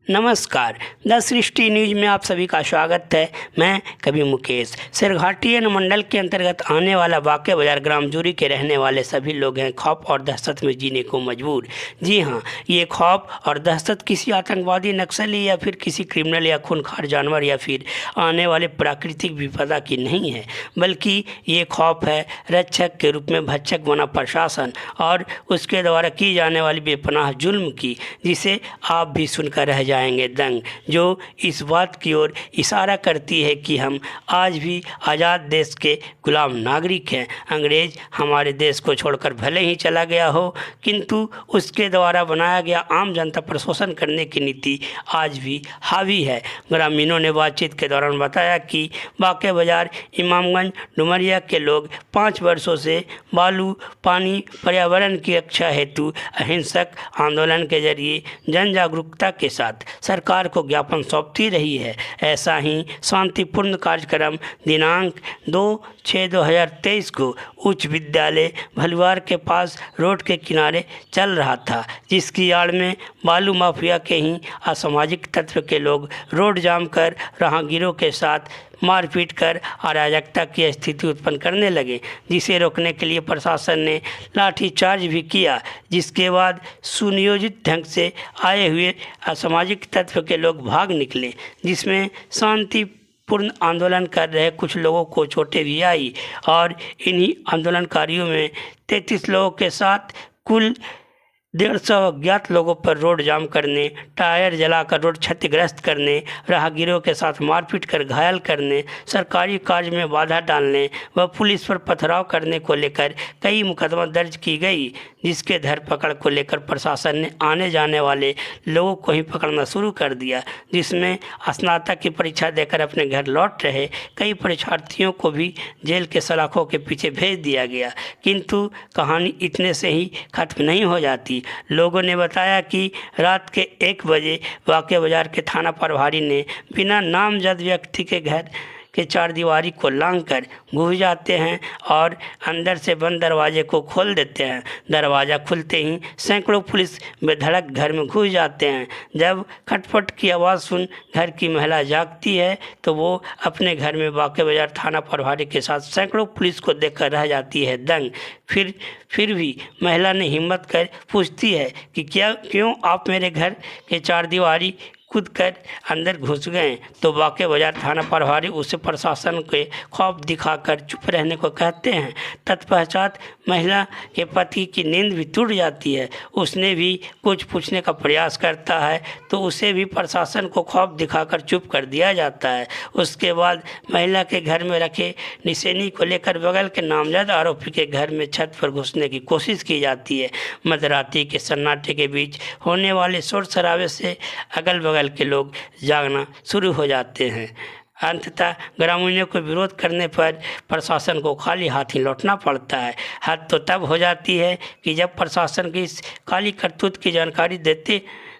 नमस्कार। The Srishti news में आप सभी का स्वागत है। मैं कवि मुकेश। सिरघाटी अनुमंडल के अंतर्गत आने वाला बाके बाजार ग्राम जूरी के रहने वाले सभी लोग हैं खौफ और दहशत में जीने को मजबूर। जी हाँ, ये खौफ और दहशत किसी आतंकवादी, नक्सली या फिर किसी क्रिमिनल या खूंखार जानवर या फिर आने वाले प्राकृतिक विपदा की नहीं है, बल्कि ये खौफ है रक्षक के रूप में भक्षक बना प्रशासन और उसके द्वारा की जाने वाली बेपनाह जुल्म की, जिसे आप भी सुनकर रह जाएंगे दंग, जो इस बात की ओर इशारा करती है कि हम आज भी आज़ाद देश के गुलाम नागरिक हैं। अंग्रेज हमारे देश को छोड़कर भले ही चला गया हो, किंतु उसके द्वारा बनाया गया आम जनता पर शोषण करने की नीति आज भी हावी है। ग्रामीणों ने बातचीत के दौरान बताया कि बाके बाजार, इमामगंज, डुमरिया के लोग 5 वर्षों से बालू, पानी, पर्यावरण की रक्षा हेतु अहिंसक आंदोलन के जरिए जन जागरूकता के साथ सरकार को ज्ञापन सौंपती रही है। ऐसा ही शांतिपूर्ण कार्यक्रम दिनांक 2/6/2023 को उच्च विद्यालय भलुआर के पास रोड के किनारे चल रहा था, जिसकी आड़ में बालू माफिया के ही असामाजिक तत्व के लोग रोड जाम कर राहगीरों के साथ मारपीट कर अराजकता की स्थिति उत्पन्न करने लगे, जिसे रोकने के लिए प्रशासन ने लाठीचार्ज भी किया, जिसके बाद सुनियोजित ढंग से आए हुए असामाजिक तत्व के लोग भाग निकले, जिसमें शांतिपूर्ण आंदोलन कर रहे कुछ लोगों को चोटें भी आई और इन्हीं आंदोलनकारियों में 33 लोगों के साथ कुल 150 अज्ञात लोगों पर रोड जाम करने, टायर जलाकर रोड क्षतिग्रस्त करने, राहगीरों के साथ मारपीट कर घायल करने, सरकारी कार्य में बाधा डालने व पुलिस पर पथराव करने को लेकर कई मुकदमा दर्ज की गई, जिसके धरपकड़ को लेकर प्रशासन ने आने जाने वाले लोगों को ही पकड़ना शुरू कर दिया, जिसमें स्नातक की परीक्षा देकर अपने घर लौट रहे कई परीक्षार्थियों को भी जेल के सलाखों के पीछे भेज दिया गया। किंतु कहानी इतने से ही खत्म नहीं हो जाती। लोगों ने बताया कि रात के 1 बजे बाके बाजार के थाना प्रभारी ने बिना नामजद व्यक्ति के घर के चारदीवारी को लांघकर घुस जाते हैं और अंदर से बंद दरवाजे को खोल देते हैं। दरवाज़ा खुलते ही सैकड़ों पुलिस बेधड़क घर में घुस जाते हैं। जब खटपट की आवाज़ सुन घर की महिला जागती है तो वो अपने घर में बाके बाजार थाना प्रभारी के साथ सैकड़ों पुलिस को देखकर रह जाती है दंग। फिर भी महिला ने हिम्मत कर पूछती है कि क्यों आप मेरे घर के चारदीवारी कूद कर अंदर घुस गए, तो बाके बाजार थाना प्रभारी उसे प्रशासन के खौफ दिखाकर चुप रहने को कहते हैं। तत्पश्चात महिला के पति की नींद भी टूट जाती है। उसने भी कुछ पूछने का प्रयास करता है तो उसे भी प्रशासन को खौफ दिखाकर चुप कर दिया जाता है। उसके बाद महिला के घर में रखे निशानी को लेकर बगल के नामजद आरोपी के घर में छत पर घुसने की कोशिश की जाती है। मध्यरात्रि के सन्नाटे के बीच होने वाले शोर शराबे से अगल बगल के लोग जागना शुरू हो जाते हैं। अंततः ग्रामीणों को विरोध करने पर प्रशासन को खाली हाथ ही लौटना पड़ता है। हद तो तब हो जाती है कि जब प्रशासन की इस काली करतूत की जानकारी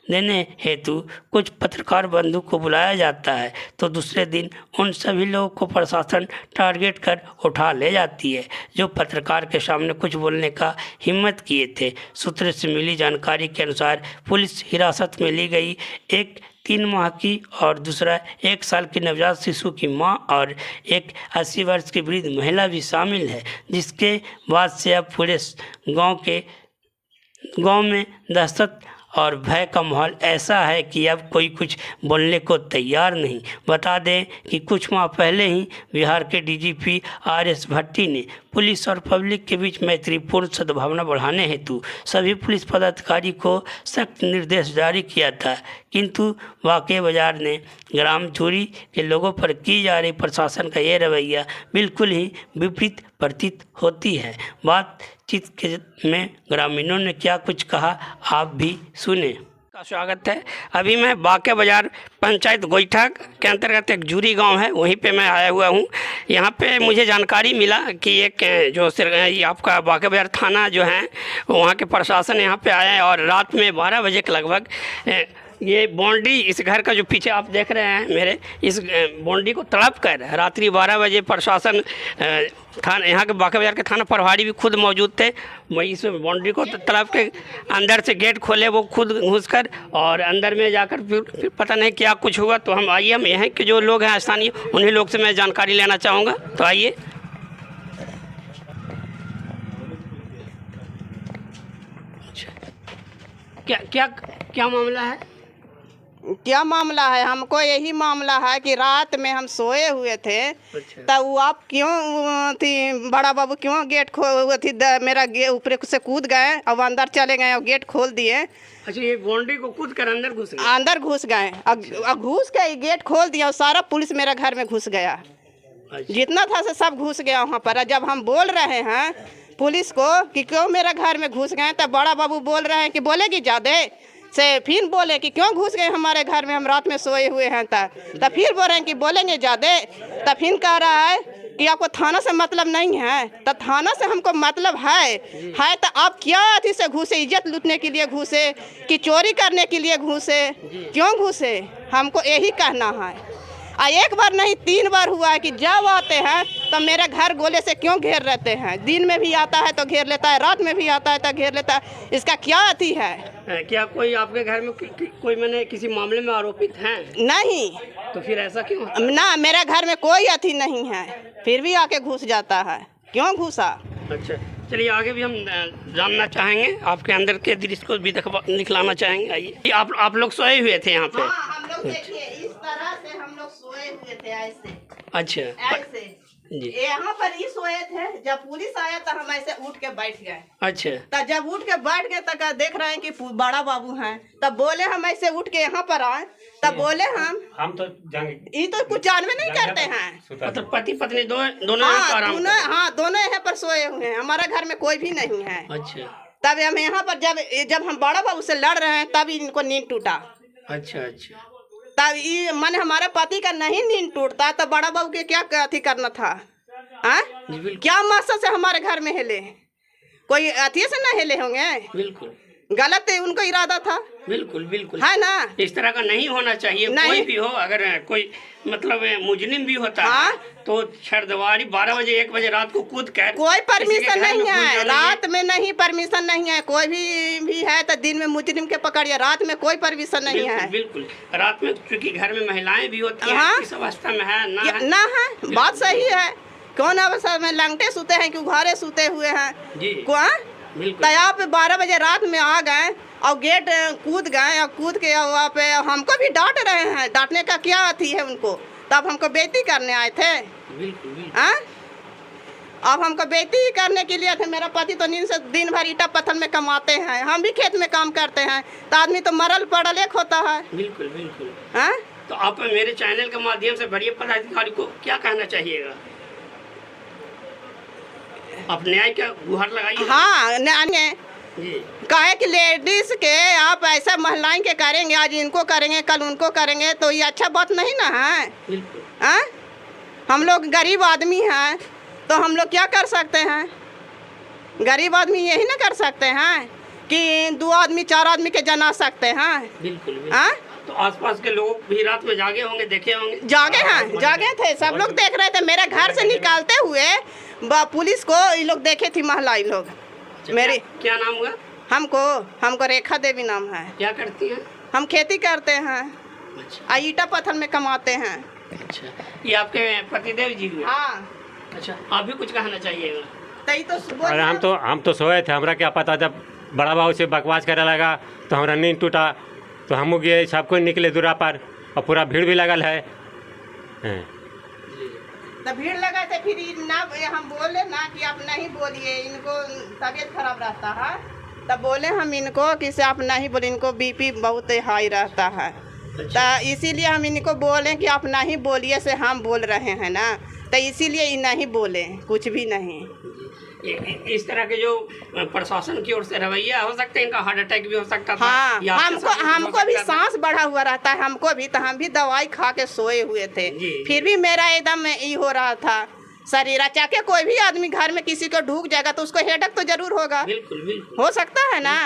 देने हेतु कुछ पत्रकार बंधु को बुलाया जाता है, तो दूसरे दिन उन सभी लोगों को प्रशासन टारगेट कर उठा ले जाती है जो पत्रकार के सामने कुछ बोलने का हिम्मत किए थे। सूत्र से मिली जानकारी के अनुसार पुलिस हिरासत में ली गई एक 3 माह की और दूसरा 1 साल की नवजात शिशु की मां और एक 80 वर्ष की वृद्ध महिला भी शामिल है, जिसके बाद से अब पूरे गांव में दहशत और भय का माहौल ऐसा है कि अब कोई कुछ बोलने को तैयार नहीं। बता दें कि कुछ माह पहले ही बिहार के डीजीपी RS भट्टी ने पुलिस और पब्लिक के बीच मैत्रीपूर्ण सद्भावना बढ़ाने हेतु सभी पुलिस पदाधिकारी को सख्त निर्देश जारी किया था, किंतु बाके बाजार ने ग्राम जूरी के लोगों पर की जा रही प्रशासन का ये रवैया बिल्कुल ही विपरीत प्रतीत होती है। बातचीत के में ग्रामीणों ने क्या कुछ कहा, आप भी सुने। का स्वागत है। अभी मैं बाके बाजार पंचायत गोईठा के अंतर्गत एक जूरी गांव है, वहीं पे मैं आया हुआ हूं। यहाँ पे मुझे जानकारी मिला कि एक जो आपका बाके बाजार थाना जो है वहाँ के प्रशासन यहाँ पे आए और रात में 12 बजे के लगभग ये बाउंड्री, इस घर का जो पीछे आप देख रहे हैं मेरे, इस बाउंड्री को तड़प कर रात्रि 12 बजे प्रशासन थाना, यहाँ के बांका बाजार के थाना प्रभारी भी खुद मौजूद थे। वही इस बाउंड्री को तड़प के अंदर से गेट खोले वो खुद घुसकर, और अंदर में जाकर फिर पता नहीं क्या कुछ हुआ। तो हम आइए, हम यहाँ के जो लोग हैं स्थानीय, उन्हीं लोग से मैं जानकारी लेना चाहूँगा। तो आइए। क्या क्या क्या मामला है? क्या मामला है? हमको यही मामला है कि रात में हम सोए हुए थे। अच्छा। तब वो आप क्यों थी, बड़ा बाबू क्यों गेट खोल थी, मेरा ऊपर से कूद गए और अंदर चले गए और गेट खोल दिए। अच्छा, ये बाउंड्री को कूद कर अंदर घुस गए? अंदर घुस गए और घुस के गेट खोल दिया और सारा पुलिस मेरा घर में घुस गया। अच्छा। जितना था से सब घुस गया वहाँ पर। जब हम बोल रहे हैं पुलिस को कि क्यों मेरा घर में घुस गए, तब बड़ा बाबू बोल रहे हैं कि बोलेगी ज़्यादा से, फिर बोले कि क्यों घुस गए हमारे घर में, हम रात में सोए हुए हैं। तब फिर बोल रहे हैं कि बोलेंगे ज़्यादा। तब फिर कह रहा है कि आपको थाना से मतलब नहीं है। तो थाना से हमको मतलब है तो आप क्या अथी से घुसे, इज्जत लूटने के लिए घुसे कि चोरी करने के लिए घुसे, क्यों घुसे? हमको यही कहना है। एक बार नहीं 3 बार हुआ है कि जब आते हैं तो मेरे घर गोले से क्यों घेर रहते हैं। दिन में भी आता है तो घेर लेता है, रात में भी आता है तो घेर लेता है। इसका क्या अथी है? क्या कोई आपके घर में कोई मैंने किसी मामले में आरोपित हैं? नहीं। तो फिर ऐसा क्यों? ना, मेरे घर में कोई अथी नहीं है, फिर भी आके घुस जाता है। क्यों घुसा? अच्छा, चलिए आगे भी हम जानना चाहेंगे, आपके अंदर के दृश्य को भी दिखलाना चाहेंगे। आइए। आप लोग सोए हुए थे यहाँ पे? हाँ, हम लोग देखिए इस तरह से हम लोग सोए हुए थे, ऐसे। अच्छा। ऐसे जी, यहाँ पर ही सोए थे। जब पुलिस आया तो हम ऐसे उठ के बैठ गए। अच्छा। तब जब उठ के बैठ गए तब देख रहे हैं कि बड़ा बाबू हैं। तब बोले हम ऐसे उठ के यहाँ पर आए। तब बोले हम तो ये तो कुछ जानवे नहीं करते हैं। मतलब पति पत्नी दोनों? हाँ, दोनों यहाँ पर सोए हुए हैं। हमारा घर में कोई भी नहीं है। अच्छा। तब हम यहाँ पर जब हम बड़ा बाबू से लड़ रहे हैं तब इनको नींद टूटा। अच्छा अच्छा। तब ये मन हमारे पति का नहीं नींद टूटता तो बड़ा बाबू के क्या अथी करना था? क्या मकसद से हमारे घर में हिले? कोई अथी से न हिले होंगे? बिल्कुल गलत है, उनको इरादा था। बिल्कुल बिल्कुल है ना? इस तरह का नहीं होना चाहिए। कोई भी हो, अगर कोई मतलब मुजरिम भी होता है तो छरदवारी 12 बजे 1 बजे रात को कूद कर, कोई परमिशन नहीं है। रात में नहीं परमिशन नहीं है। कोई भी है तो दिन में मुजरिम के पकड़िए, रात में कोई परमिशन नहीं है। बिल्कुल। रात में क्योंकि घर में महिलाएं भी होती हैं, किस अवस्था में है ना है। बात सही है। कौन अवस्था में लंगटे सूते हैं कि घरे सूते हुए हैं? तो आप 12 बजे रात में आ गए और गेट कूद गए और कूद के वहाँ पे हमको भी डांट रहे हैं। डांटने का क्या अथी है उनको? तब हमको बेइज्जती करने आए थे। अब हमको बेइज्जती करने के लिए थे। मेरा पति तो नींद से दिन भर ईटा पत्थर में कमाते हैं, हम भी खेत में काम करते हैं। तो आदमी तो मरल पड़ल एक होता है। बिल्कुल बिल्कुल। तो आप मेरे चैनल के माध्यम से बड़े पदाधिकारी को क्या कहना चाहिएगा? आप न्याय का गुहार लगाइए। हाँ, न्याय कहे कि लेडीज के आप ऐसा महिलाएं के करेंगे, आज इनको करेंगे कल उनको करेंगे, तो ये अच्छा बात नहीं ना है। बिल्कुल। हम लोग गरीब आदमी हैं तो हम लोग क्या कर सकते हैं? गरीब आदमी यही ना कर सकते हैं कि 2 आदमी 4 आदमी के जना सकते हैं। बिल्कुल। तो आसपास के लोग भी रात में जागे होंगे, देखे होंगे? जागे हैं, जागे थे, सब लोग देख रहे थे। मेरे घर से निकालते हुए पुलिस को ये लोग देखे थी, महिला ये लोग। मेरी क्या नाम हुआ? हमको रेखा देवी नाम है। क्या करती हैं? हम खेती करते हैं। अच्छा। ईटा पत्थर में कमाते हैं। अच्छा, ये आपके पतिदेव जी हुए? हाँ। अच्छा, आप भी कुछ कहना चाहिएगा? अरे हम तो सोए थे, हमरा क्या पता। जब बड़ा बाबू से बकवास करे लगा तो हमारा नींद टूटा। तो हम गए, सबको निकले दूरा पर और पूरा भीड़ भी लगल है। तो भीड़ लगा थे, फिर ना हम बोले ना कि आप नहीं बोलिए, इनको तबीयत खराब रहता है। तब बोले हम इनको कि आप नहीं बोले, इनको बीपी बहुत हाई रहता है। तो इसीलिए हम इनको बोले कि आप नहीं बोलिए से हम बोल रहे हैं ना, तो इसीलिए ये नहीं बोले, कुछ भी नहीं। इस तरह के जो प्रशासन की ओर से रवैया हो सकता है, इनका हार्ट अटैक भी हो सकता था। हाँ, हमको भी सांस बढ़ा हुआ रहता है। हमको भी तो हम भी दवाई खा के सोए हुए थे, फिर भी मेरा एकदम ये हो रहा था शरीर। चाहे कोई भी आदमी घर में किसी को ढूक जाएगा तो उसको हेडेक तो जरूर होगा। बिल्कुल बिल्कुल हो सकता है ना।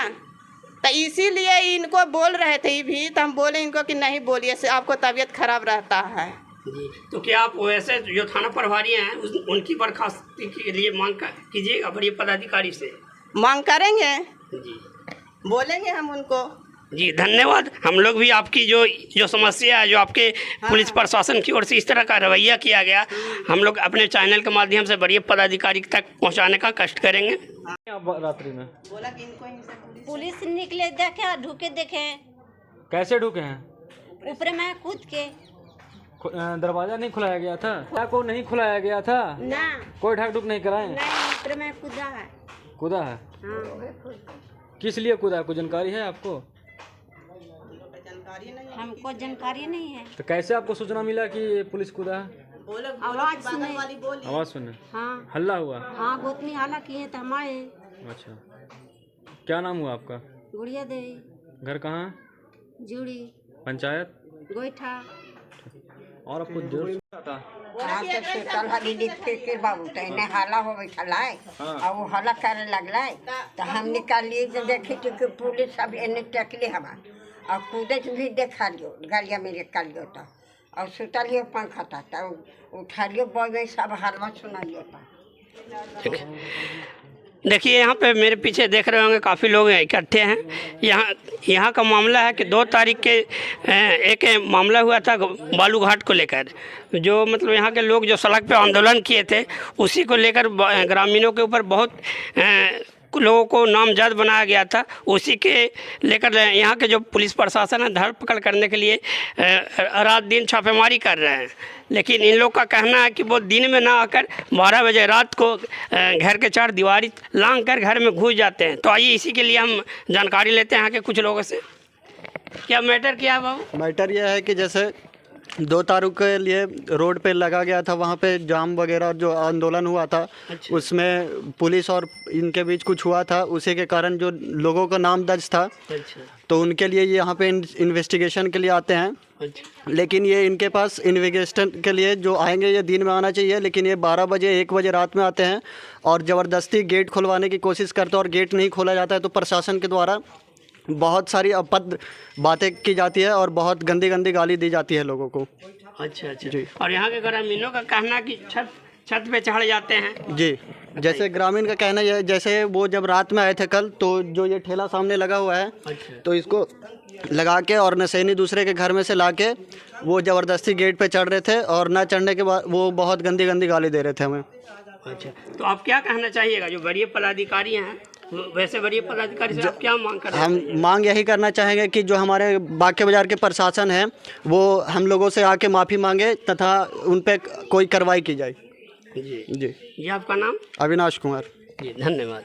तो इसीलिए इनको बोल रहे थे ये भी, तो हम बोले इनको कि नहीं बोलिए से आपको तबीयत खराब रहता है। जी, तो क्या आप वैसे जो थाना प्रभारी हैं उनकी बर्खास्ती के लिए मांग कीजिएगा बड़े पदाधिकारी से? मांग करेंगे जी, बोलेंगे हम उनको। जी धन्यवाद। हम लोग भी आपकी जो समस्या है, जो आपके पुलिस प्रशासन की ओर से इस तरह का रवैया किया गया, हम लोग अपने चैनल के माध्यम से बड़े पदाधिकारी तक पहुंचाने का कष्ट करेंगे। रात्रि में बोला कि इनको ही से पुलिस निकले देखे ढूके देखे कैसे ढुके हैं? ऊपर में कूद के दरवाजा नहीं खुलाया गया था? क्या को नहीं खुलाया गया था? ना कोई ढक ढुक नहीं कराए? नहीं ऊपर में कूदा है। कूदा है? हाँ किस लिए कूदा? कोई जानकारी है आपको? हमको जानकारी नहीं है। तो कैसे आपको सूचना मिला कि पुलिस कूदा है? आवाज सुने। आवाज सुने? हाँ हल्ला हुआ? हाँ गोतनी हाला किए तो हम आए। अच्छा, क्या नाम हुआ आपका? गुड़िया देवी। घर कहाँ? जुड़ी पंचायत? गोईठा। और आपको जोर था? हाँ तो सुतल हली लिख के बाबू तो इन्हें हाला हो बैठल है और वो हला करे लगल तो हम निकालिए तो देखी कि पुलिस सब इन्हें टकले हवा और कूदत भी देखा लियो गलिया में निकालियो तो और सुतलियो पंखा था तो उठा लियो बॉय सब हलवा सुना लियो था। देखिए यहाँ पे मेरे पीछे देख रहे होंगे काफ़ी लोग इकट्ठे हैं। यहाँ का मामला है कि 2 तारीख के एक मामला हुआ था बालू घाट को लेकर, जो मतलब यहाँ के लोग जो सड़क पे आंदोलन किए थे उसी को लेकर ग्रामीणों के ऊपर बहुत लोगों को नामजद बनाया गया था। उसी के लेकर यहाँ के जो पुलिस प्रशासन है धरपकड़ करने के लिए रात दिन छापेमारी कर रहे हैं, लेकिन इन लोग का कहना है कि वो दिन में ना आकर 12 बजे रात को घर के 4 दीवारी लांघ कर घर में घुस जाते हैं। तो आइए इसी के लिए हम जानकारी लेते हैं यहाँ के कुछ लोगों से। क्या मैटर क्या है बाबू? मैटर यह है कि जैसे 2 तारीख के लिए रोड पे लगा गया था, वहाँ पे जाम वगैरह जो आंदोलन हुआ था उसमें पुलिस और इनके बीच कुछ हुआ था, उसी के कारण जो लोगों का नाम दर्ज था तो उनके लिए यहाँ पे इन्वेस्टिगेशन के लिए आते हैं। लेकिन ये इनके पास इन्वेस्टिगेशन के लिए जो आएंगे ये दिन में आना चाहिए, लेकिन ये 12 बजे 1 बजे रात में आते हैं और ज़बरदस्ती गेट खुलवाने की कोशिश करते हैं और गेट नहीं खोला जाता है तो प्रशासन के द्वारा बहुत सारी अभद्र बातें की जाती है और बहुत गंदी गंदी गाली दी जाती है लोगों को। अच्छा जी। और यहाँ के ग्रामीणों का कहना कि छत पे चढ़ जाते हैं। जी, जैसे ग्रामीण का कहना यह है, जैसे वो जब रात में आए थे कल तो जो ये ठेला सामने लगा हुआ है तो इसको लगा के और नशेनी दूसरे के घर में से ला के वो ज़बरदस्ती गेट पे चढ़ रहे थे और ना चढ़ने के बाद वो बहुत गंदी गंदी गाली दे रहे थे हमें। अच्छा, तो आप क्या कहना चाहिएगा जो वरीय पदाधिकारी हैं, वैसे वरीय पदाधिकारी से आप क्या मांग कर रहे हैं? हम मांग यही करना चाहेंगे कि जो हमारे बाके बाजार के प्रशासन है वो हम लोगों से आके माफ़ी मांगे तथा उन पे कोई कार्रवाई की जाए। जी जी। ये आपका नाम? अविनाश कुमार। जी धन्यवाद।